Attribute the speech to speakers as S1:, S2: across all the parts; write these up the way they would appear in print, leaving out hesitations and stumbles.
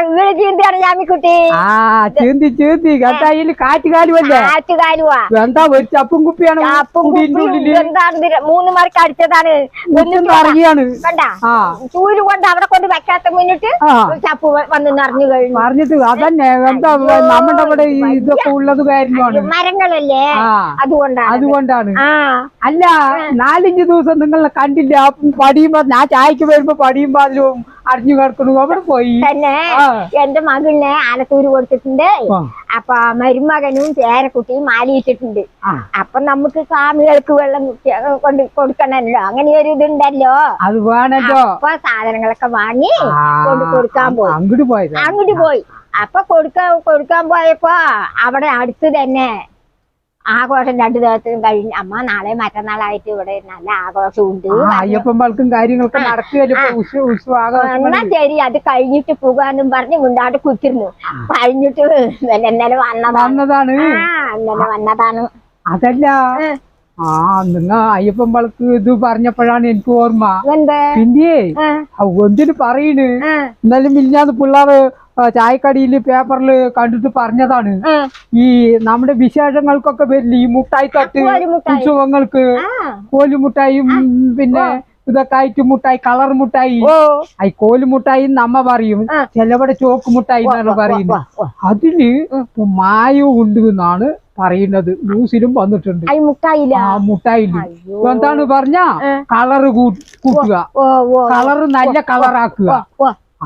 S1: ഇങ്ങള് ചീന്തിയാണ് ജാമിക്കുട്ടി.
S2: ചീന്തി ചീന്തി കണ്ടായില് കാറ്റുകാലുമല്ലേ?
S1: കാറ്റുകാലുവാ.
S2: എന്താ ഒരു ചപ്പും കുപ്പിയാണ്
S1: എന്താണ് 3 മാർക്ക് അടിച്ചതാണ്.
S2: അറിയാണ്
S1: കണ്ടാ ചൂല് കൊണ്ട് അവിടെ കൊണ്ട് വെക്കാത്ത മുന്നിട്ട് ചപ്പ് വന്ന് നിറഞ്ഞു കഴിഞ്ഞു.
S2: പറഞ്ഞിട്ട് അതന്നെ എന്താ നമ്മുടെ അവിടെ ഇതൊക്കെ ഉള്ളത് കാര്യമാണ്.
S1: മരങ്ങളല്ലേ അതുകൊണ്ടാണ്.
S2: അല്ല 4-5 ദിവസം നിങ്ങളെ കണ്ടില്ല. പടിയുമ്പോ ഞാൻ ചായക്ക് വരുമ്പോ പടിയുമ്പോ അതിലും അടിഞ്ഞു കിടക്കണു. അവിടെ പോയി
S1: തന്നെ എന്റെ മകളിനെ ആലത്തൂര് കൊടുത്തിട്ടുണ്ട്. അപ്പൊ മരുമകനും പേരക്കുട്ടിയും മാലിയിട്ടിട്ടുണ്ട്. അപ്പൊ നമുക്ക് സ്വാമികൾക്ക് വെള്ളം കൊണ്ട് കൊടുക്കണല്ലോ. അങ്ങനെ ഒരു ഇതുണ്ടല്ലോ.
S2: അത് വേണല്ലോ.
S1: അപ്പൊ സാധനങ്ങളൊക്കെ വാങ്ങി കൊണ്ട് കൊടുക്കാൻ പോയി. അങ്ങോട്ട് പോയി. അപ്പൊ കൊടുക്കാൻ പോയപ്പോ അവിടെ അടുത്ത് തന്നെ ആഘോഷം 2 ദിവസത്തിനും കഴിഞ്ഞ് അമ്മ നാളെ മറ്റന്നാളായിട്ട് ഇവിടെ നല്ല ആഘോഷമുണ്ട്.
S2: അയ്യപ്പമ്പൾക്കും കാര്യങ്ങളൊക്കെ
S1: എന്നാ ശരി അത് കഴിഞ്ഞിട്ട് പോകാന്നും പറഞ്ഞ് മുണ്ടാണ്ട് കുത്തിരുന്നു. കഴിഞ്ഞിട്ട് ഇന്നലെ വന്നതാണ്.
S2: അതല്ല നിങ്ങ അയ്യപ്പമ്പൾക്ക് ഇത് പറഞ്ഞപ്പോഴാണ് എനിക്ക് ഓർമ്മ. പിന്നെ എന്തിനു പറയണ് ഇന്നലെ മില്ലാന്ന് പിള്ളേര് ചായക്കടിയില് പേപ്പറില് കണ്ടിട്ട് പറഞ്ഞതാണ്. ഈ നമ്മുടെ വിശേഷങ്ങൾക്കൊക്കെ വരില്ല ഈ മുട്ടായി തട്ട് ഉത്സവങ്ങൾക്ക് കോലുമുട്ടായും പിന്നെ ഇതൊക്കെ ആയിട്ട് മുട്ടായി കളർ മുട്ടായി ഈ കോലുമുട്ടായി നമ്മ പറയും. ചിലവിടെ ചോക്ക് മുട്ടായി എന്നാണ് പറയുന്നത്. അതിന് മായം ഉണ്ട് എന്നാണ് പറയുന്നത്. ന്യൂസിലും വന്നിട്ടുണ്ട്. മുട്ടായില് എന്താണ് പറഞ്ഞ കളറ് കൂട്ടുക, കളറ് നല്ല കളറാക്കുക.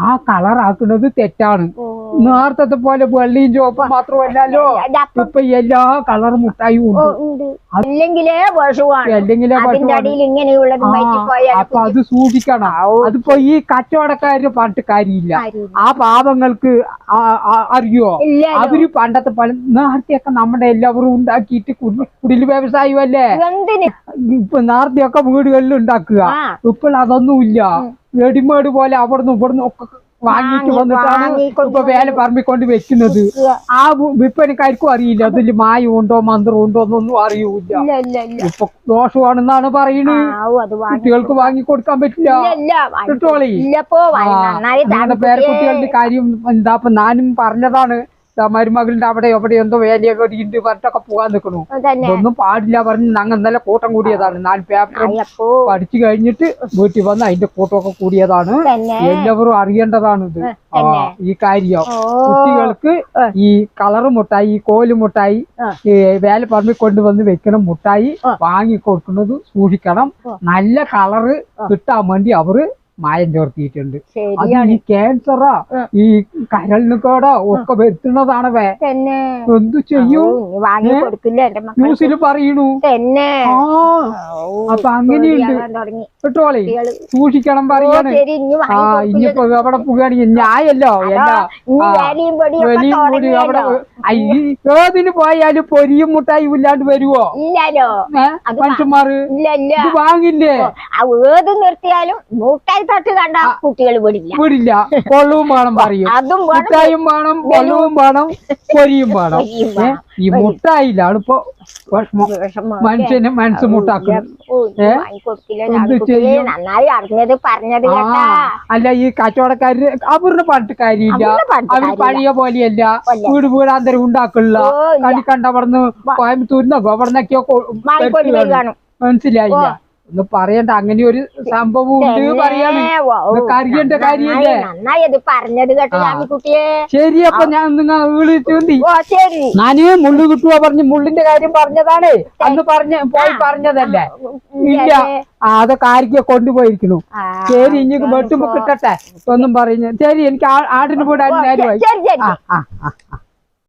S2: ആ കളറാക്കുന്നത് തെറ്റാണ്. നേരത്തെ പോലെ വെള്ളിയും ചുവപ്പും മാത്രമല്ലല്ലോ ഇപ്പൊ എല്ലാ കളർ മുട്ടായും ഉണ്ട്. അപ്പൊ അത് സൂക്ഷിക്കണം. അതിപ്പോ ഈ കച്ചവടക്കാര് പറഞ്ഞിട്ട് കാര്യമില്ല. ആ പാവങ്ങൾക്ക് അറിയോ? അവര് പണ്ടത്തെ പോലെ നേരത്തെയൊക്കെ നമ്മുടെ എല്ലാവരും ഉണ്ടാക്കിയിട്ട് കുടിൽ വ്യവസായമല്ലേ. ഇപ്പൊ നേരത്തെയൊക്കെ വീടുകളിൽ ഉണ്ടാക്കുക. ഇപ്പോൾ അതൊന്നുമില്ല. റെഡിമേഡ് പോലെ അവിടുന്ന് ഇവിടുന്ന് ഒക്കെ വാങ്ങിയിട്ട് വന്നിട്ടാണ് ഇപ്പൊ വേല പറമ്പിക്കൊണ്ട് വെക്കുന്നത്. ആ വിൽപ്പനക്കാർക്കും അറിയില്ല അതില് മായം ഉണ്ടോ മന്ത്രം ഉണ്ടോ എന്നൊന്നും അറിയൂല. ഇപ്പൊ ദോഷമാണെന്നാണ് പറയുന്നത്. കുട്ടികൾക്ക് വാങ്ങി കൊടുക്കാൻ പറ്റില്ല. കിട്ടോളി നിങ്ങളുടെ പേരക്കുട്ടികളുടെ കാര്യം എന്താ ഇപ്പൊ ഞാനും പറഞ്ഞതാണ്. മരുമകളുടെ അവിടെ എവിടെ എന്തോ വേലയെ ഉണ്ട് പറഞ്ഞിട്ടൊക്കെ പോകാൻ നിൽക്കണു. ഇതൊന്നും പാടില്ല പറഞ്ഞ് ഞങ്ങൾ ഇന്നലെ കൂട്ടം കൂടിയതാണ്. ഞാൻ പേപ്പർ പഠിച്ചു കഴിഞ്ഞിട്ട് വീട്ടിൽ വന്ന് അതിന്റെ കൂട്ടമൊക്കെ കൂടിയതാണ്. എല്ലാവരും അറിയേണ്ടതാണ് ഇത് ഈ കാര്യം. കുട്ടികൾക്ക് ഈ കളറ് മുട്ടായി ഈ കോല് മുട്ടായി വേല പറമ്പിൽ കൊണ്ടുവന്ന് വെക്കണം മുട്ടായി വാങ്ങി കൊടുക്കുന്നത് സൂക്ഷിക്കണം. നല്ല കളറ് കിട്ടാൻ വേണ്ടി അവര് മായം ചേർത്തിയിട്ടുണ്ട്. അത് ഈ ക്യാൻസറാ ഈ കരളിന് കേടാ ഒക്കെ വരുത്തുന്നതാണ്. എന്തു ചെയ്യും ന്യൂസിൽ പറയണു. അപ്പൊ അങ്ങനെയുണ്ട് കേട്ടോളെ. സൂക്ഷിക്കണം പറയാണ്. ഇനിയിപ്പോ അവിടെ പോകുകയാണെങ്കിൽ ഞായല്ലോ വലിയും കൂടി അവിടെ ഏതിന് പോയാലും പൊരിയും മുട്ടായും ഇല്ലാണ്ട് വരുവോ മനുഷ്യന്മാര്? ഇത് വാങ്ങില്ലേ?
S1: ഏത് നിർത്തിയാലും മുട്ടായി തട്ട് കണ്ട കുട്ടികൾ
S2: വിടില്ല. പൊള്ളവും വേണം പറയും. മുട്ടായും വേണം പൊള്ളവും വേണം പൊരിയും വേണം. ഈ മുട്ടായിലാണ് ഇപ്പൊ മനസ്സ് മുട്ടാക്കുന്നത്. അല്ല ഈ കച്ചവടക്കാര് അവരുടെ പറഞ്ഞിട്ട് കാര്യമില്ല. അവര് പഴയ പോലെയല്ല. വീട് വീടാന്തരം ഉണ്ടാക്കില്ല. കണി കണ്ടവിടുന്ന് കോയമ്പത്തൂരിന്നോ അവിടുന്നൊക്കെയോ മനസ്സിലായില്ല. ഒന്ന് പറയണ്ട അങ്ങനെ ഒരു സംഭവം ഉണ്ട് പറയാണ്. അറിയേണ്ട കാര്യല്ലേ? ശരി അപ്പൊ ഞാൻ നിങ്ങൾ ഞാന് മുള്ളു കിട്ടുക പറഞ്ഞ് മുള്ളിന്റെ കാര്യം പറഞ്ഞതാണ്. അന്ന് പോയി പറഞ്ഞതല്ലേ? ഇല്ല അതൊക്കെ ആർക്കെ കൊണ്ടുപോയിരിക്കണു. ശരി ഇനി വെട്ടുമ്പോ കിട്ടട്ടെ ഒന്നും പറഞ്ഞു. ശരി എനിക്ക് ആടിന് പോടാൻ നേരമായി.